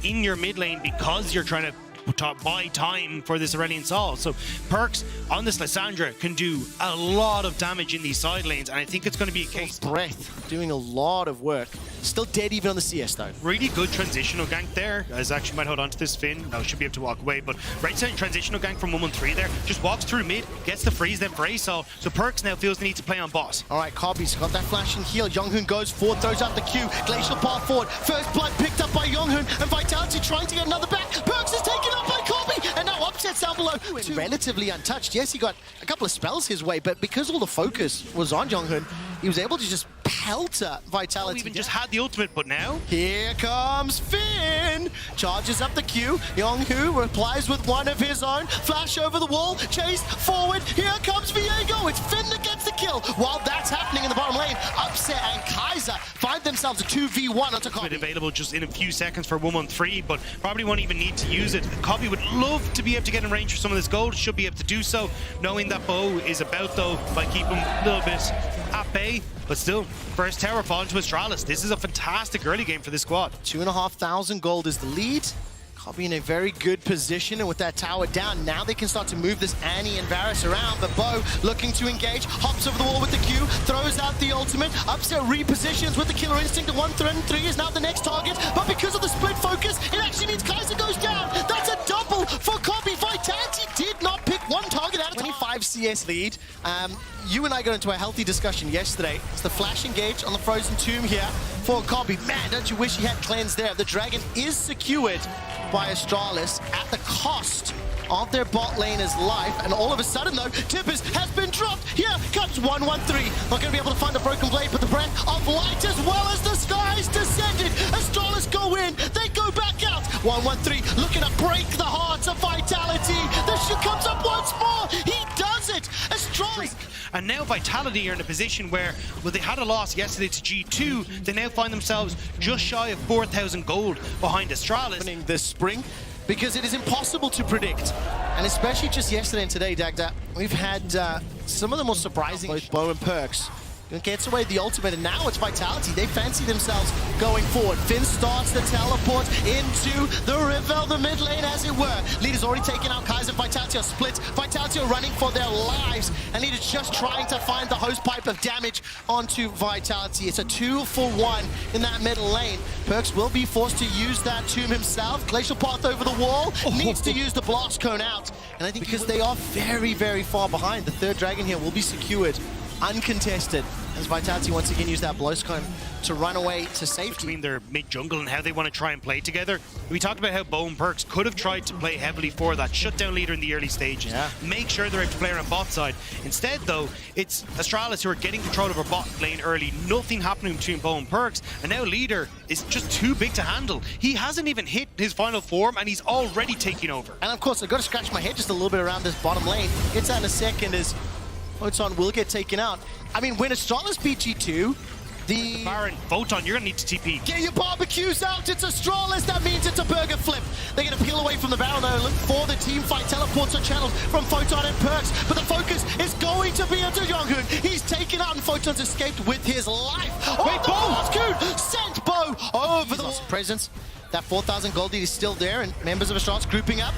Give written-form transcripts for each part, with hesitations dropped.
in your mid lane because you're trying to buy time for this Aurelion Sol. So Perks on this Lysandra can do a lot of damage in these side lanes, and I think it's going to be a case. Breath doing a lot of work. Still dead even on the CS though. Really good transitional gank there. As actually might hold on to this Finn. No, should be able to walk away. But right side transitional gank from 113 there. Just walks through mid, gets the freeze then for ASOL. So Perks now feels the need to play on boss. Alright, Kobe's got that flashing heal. Younghoon goes forward, throws out the Q. Glacial path forward. First blood picked up by Younghoon, and Vitality trying to get another back. Perks is taken up by Kobe, and now upsets down below. Relatively untouched. Yes, he got a couple of spells his way, but because all the focus was on Younghoon, he was able to just pelter Vitality. Even just had the ultimate, but now here comes Finn. Charges up the Q. Younghoon replies with one of his own. Flash over the wall. Chase forward. Here comes Viego. It's Finn that gets the kill. While that's happening in the bottom lane, Upset and Kaiser find themselves a 2v1 onto Kobe. Available just in a few seconds for 113, but probably won't even need to use it. Kobe would love to be able to get in range for some of this gold. Should be able to do so, knowing that Bo is about though by keeping him a little bit at bay. But still, first tower falling to Astralis. This is a fantastic early game for this squad. 2,500 gold is the lead. Kobe in a very good position, and with that tower down, now they can start to move this Annie and Varus around. But Bo looking to engage, hops over the wall with the Q, throws out the ultimate. Upset repositions with the killer instinct. The 1-3 is now the next target, but because of the split focus, it actually means Kaiser goes down. That's a double for Kobe. Vitality did not pick one target out of 25 CS lead. You and I got into a healthy discussion yesterday. It's the flash engage on the Frozen Tomb here for Kobe. Man, don't you wish he had cleanse there. The dragon is secured by Astralis at the cost of their bot laner's life, and all of a sudden though, Tippers has been dropped. Here comes 113. Not going to be able to find a broken blade, but the breath of light as well as the skies descended. Astralis go in, they go back out. 113 looking to break the hearts of Vitality. The shit comes up once more. He does it. Astralis. And now Vitality are in a position where, well, they had a loss yesterday to G2. They now find themselves just shy of 4,000 gold behind Astralis. This spring, because it is impossible to predict. And especially just yesterday and today, Dagda, we've had some of the most surprising, both Bo and Perks. Gets away the ultimate, and now it's Vitality. They fancy themselves going forward. Finn starts the teleport into the Rivel, the mid lane, as it were. Leader's already taken out Kaiser. Vitality are split. Vitality are running for their lives, and Leader's just trying to find the hose pipe of damage onto Vitality. It's a 2-for-1 in that middle lane. Perks will be forced to use that tomb himself. Glacial path over the wall. Needs to use the blast cone out. And I think because they are very, very far behind, the third dragon here will be secured uncontested, as Vitality once again use that blowscone to run away to safety. Between their mid-jungle and how they want to try and play together. We talked about how Bo and Perks could have tried to play heavily for that shutdown leader in the early stages. Yeah. Make sure they're able to play on bot side. Instead, though, it's Astralis who are getting control of our bot lane early. Nothing happening between Bo and Perks. And now Leader is just too big to handle. He hasn't even hit his final form, and he's already taking over. And of course, I've got to scratch my head just a little bit around this bottom lane. Gets out in a second as Photon will get taken out. I mean, when Astralis beat G2, the Baron, Photon, you're gonna need to TP. Get your barbecues out, it's Astralis, that means it's a burger flip. They're gonna peel away from the Baron though, look for the team fight. Teleports are channeled from Photon and Perks, but the focus is going to be onto Younghoon. He's taken out and Photon's escaped with his life. Wait, Bo! Sent Bo over the presence. That 4,000 gold lead is still there, and members of Astralis grouping up.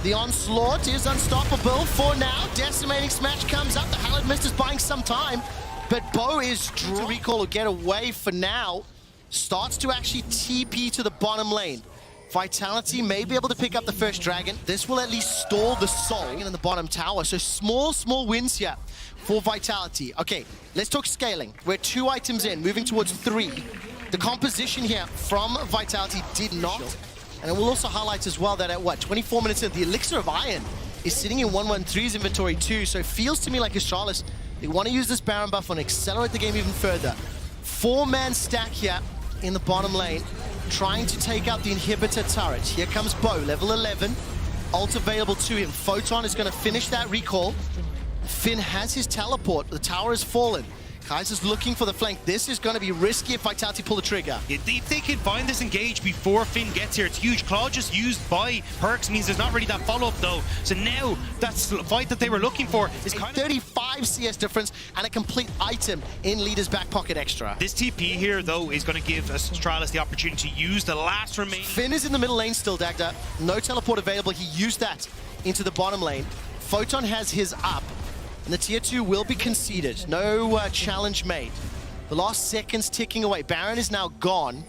The onslaught is unstoppable for now. Decimating smash comes up. The Hallowed Mist is buying some time, but Bo is to recall or get away for now. Starts to actually TP to the bottom lane. Vitality may be able to pick up the first dragon. This will at least stall the soul in the bottom tower. So small wins here for Vitality. Okay, let's talk scaling. We're 2 items in, moving towards 3. The composition here from Vitality did not. And it will also highlight as well that at 24 minutes in, the Elixir of Iron is sitting in 113's inventory too. So it feels to me like Astralis, they want to use this Baron buff and accelerate the game even further. 4-man stack here in the bottom lane, trying to take out the inhibitor turret. Here comes Bo, level 11. Ult available to him. Photon is going to finish that recall. Finn has his teleport. The tower has fallen. Kaiser's looking for the flank. This is going to be risky if Vitality pull the trigger. If they can find this engage before Finn gets here, it's huge. Claw just used by Perks means there's not really that follow-up though. So now that fight that they were looking for is kind of 35 CS difference and a complete item in Leader's back pocket extra. This TP here though is going to give Astralis the opportunity to use the last remaining. Finn is in the middle lane still, Dagda. No teleport available. He used that into the bottom lane. Photon has his up. And the tier 2 will be conceded. No challenge made. The last seconds ticking away. Baron is now gone.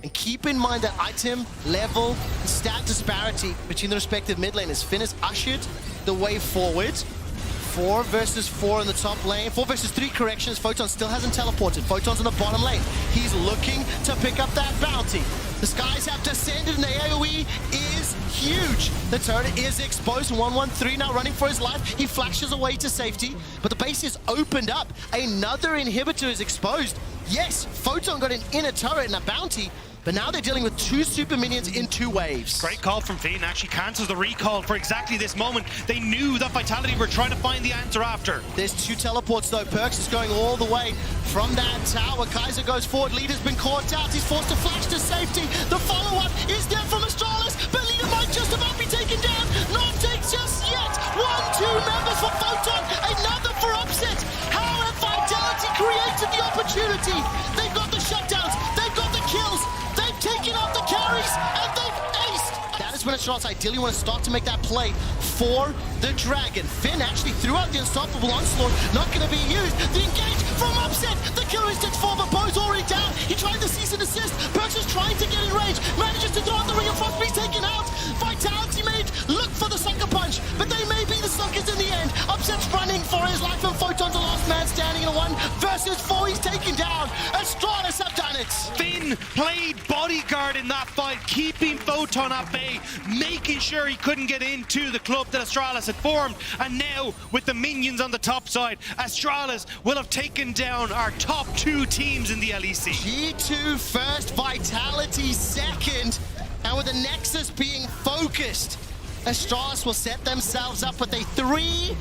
And keep in mind that item, level, and stat disparity between the respective mid laners. Finn has ushered the way forward. 4 versus 4 in the top lane. 4 versus 3 corrections. Photon still hasn't teleported. Photon's in the bottom lane. He's looking to pick up that bounty. The skies have descended and the AoE is huge. The turret is exposed. 113 now running for his life. He flashes away to safety, but the base is opened up. Another inhibitor is exposed. Yes, Photon got an inner turret and a bounty, but now they're dealing with 2 super minions in 2 waves. Great call from Finn, actually cancels the recall for exactly this moment. They knew that Vitality were trying to find the answer after. There's 2 teleports though. Perks is going all the way from that tower. Kaiser goes forward. Leader's been caught out. He's forced to flash to safety. The follow-up is there from Astralis, but Leader might just about be taken down. Not takes just yet. 1-2 members for Photon, another for Upset. How have Vitality created the opportunity? They've got the shutdowns, they've got the kills, they've taken out the carries, and they've aced. That is when Astralis ideally want to start to make that play for the Dragon. Finn actually threw out the unstoppable onslaught, not going to be used. The engage from Upset, the kill instance for the Bo's already down. He tried the cease and desist. Perks is trying to get in range, manages to throw out the ring of frost, but he's taken out. Vitality made look for the sucker punch, but they may be the suckers in the end. Upset's running for his life, and Photon's the last man standing in a 1 versus 4. He's taken down. Astralis have done it. Finn played bodyguard in that fight, keeping Photon at bay, making sure he couldn't get into the club that Astralis had formed. And now, with the minions on the top side, Astralis will have taken down our top 2 teams in the LEC. G2 first, Vitality second. And with the Nexus being focused, Astralis will set themselves up with a 3-3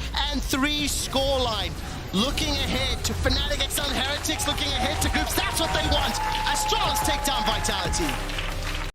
scoreline. Looking ahead to Fnatic, Exile, and Heretics, looking ahead to groups. That's what they want. Astralis take down Vitality.